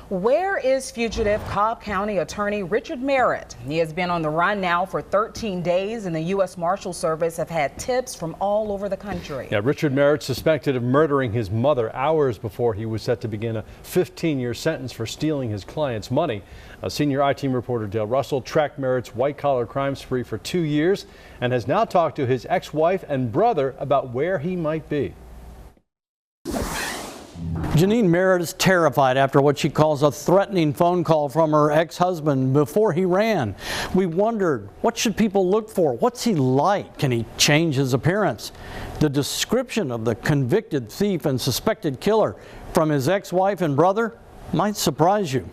Where is fugitive Cobb County attorney Richard Merritt? He has been on the run now for 13 days, and the US Marshals Service have had tips from all over the country. Yeah, Richard Merritt suspected of murdering his mother hours before he was set to begin a 15-year sentence for stealing his client's money. Senior I-Team reporter Dale Russell tracked Merritt's white-collar crime spree for 2 years and has now talked to his ex-wife and brother about where he might be. Jenine Merritt is terrified after what she calls a threatening phone call from her ex-husband before he ran. We wondered, what should people look for? What's he like? Can he change his appearance? The description of the convicted thief and suspected killer from his ex-wife and brother might surprise you.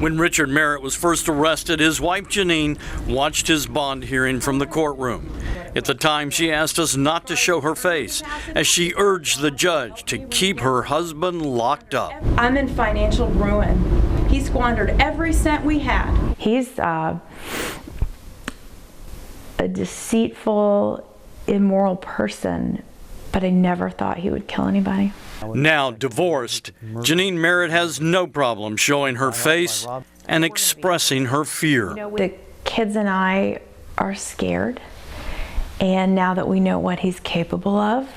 When Richard Merritt was first arrested, his wife Jenine watched his bond hearing from the courtroom. At the time, she asked us not to show her face as she urged the judge to keep her husband locked up. I'm in financial ruin. He squandered every cent we had. He's a deceitful, immoral person, but I never thought he would kill anybody. Now divorced, Jenine Merritt has no problem showing her face and expressing her fear. The kids and I are scared, and now that we know what he's capable of,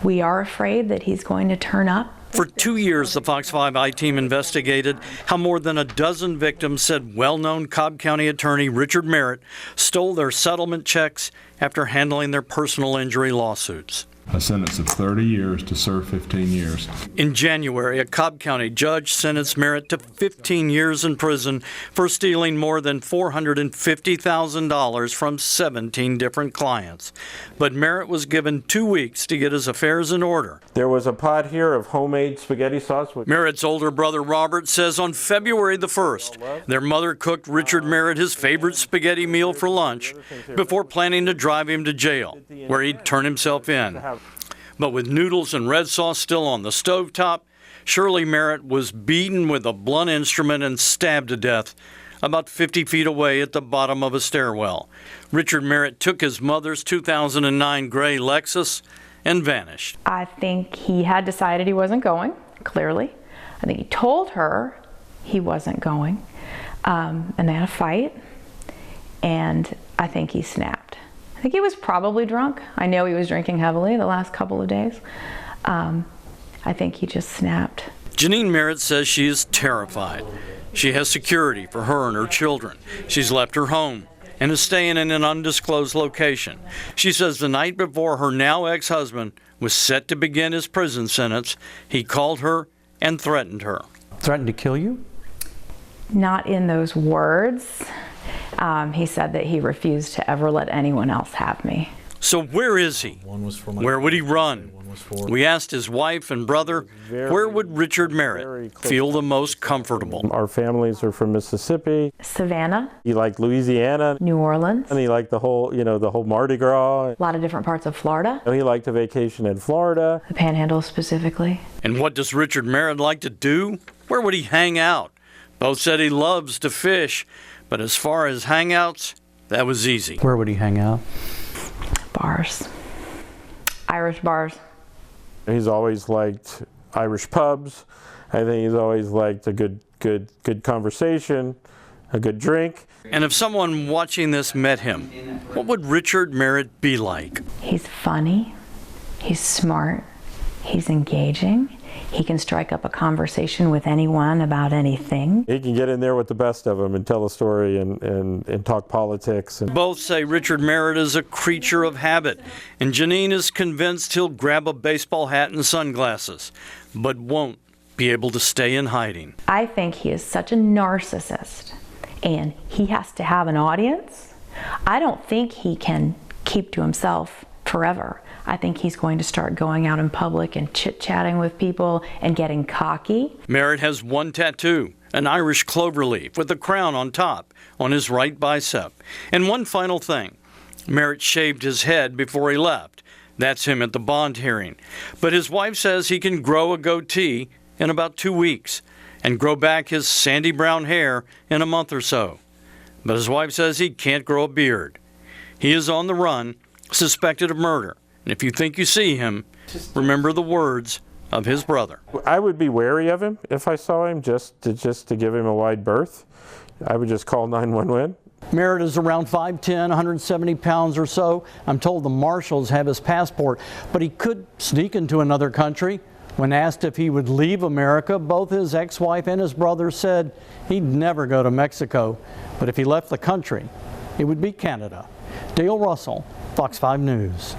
we are afraid that he's going to turn up. For 2 years, the Fox 5 I-Team investigated how more than a dozen victims said well-known Cobb County attorney Richard Merritt stole their settlement checks after handling their personal injury lawsuits. A sentence of 30 years to serve 15 years. In January, a Cobb County judge sentenced Merritt to 15 years in prison for stealing more than $450,000 from 17 different clients. But Merritt was given 2 weeks to get his affairs in order. There was a pot here of homemade spaghetti sauce. Merritt's older brother Robert says on February the 1st, their mother cooked Richard Merritt his favorite spaghetti meal for lunch before planning to drive him to jail, where he'd turn himself in. But with noodles and red sauce still on the stovetop, Shirley Merritt was beaten with a blunt instrument and stabbed to death about 50 feet away at the bottom of a stairwell. Richard Merritt took his mother's 2009 gray Lexus and vanished. I think he had decided he wasn't going, clearly. I think he told her he wasn't going, and they had a fight, and I think he snapped. I think he was probably drunk. I know he was drinking heavily the last couple of days. I think he just snapped. Jenine Merritt says she is terrified. She has security for her and her children. She's left her home and is staying in an undisclosed location. She says the night before her now ex-husband was set to begin his prison sentence, he called her and threatened her. Threatened to kill you? Not in those words. He said that he refused to ever let anyone else have me. So where is he? Where would he run? We asked his wife and brother, where would Richard Merritt feel the most comfortable? Our families are from Mississippi. Savannah. He liked Louisiana. New Orleans. And he liked the whole, the whole Mardi Gras. A lot of different parts of Florida. He liked a vacation in Florida. The Panhandle specifically. And what does Richard Merritt like to do? Where would he hang out? Both said he loves to fish, but as far as hangouts, that was easy. Where would he hang out? Bars. Irish bars. He's always liked Irish pubs. I think he's always liked a good conversation, a good drink. And if someone watching this met him, what would Richard Merritt be like? He's funny, he's smart, he's engaging. He can strike up a conversation with anyone about anything. He can get in there with the best of them and tell a story and talk politics. Both say Richard Merritt is a creature of habit, and Jenine is convinced he'll grab a baseball hat and sunglasses, but won't be able to stay in hiding. I think he is such a narcissist, and he has to have an audience. I don't think he can keep to himself forever. I think he's going to start going out in public and chit-chatting with people and getting cocky. Merritt has one tattoo, an Irish clover leaf with a crown on top on his right bicep. And one final thing, Merritt shaved his head before he left. That's him at the bond hearing. But his wife says he can grow a goatee in about 2 weeks and grow back his sandy brown hair in a month or so. But his wife says he can't grow a beard. He is on the run, suspected of murder. And if you think you see him, remember the words of his brother. I would be wary of him if I saw him, just to give him a wide berth. I would just call 911. Merritt is around 5'10", 170 pounds or so. I'm told the marshals have his passport, but he could sneak into another country. When asked if he would leave America, both his ex-wife and his brother said he'd never go to Mexico. But if he left the country, it would be Canada. Dale Russell, Fox 5 News.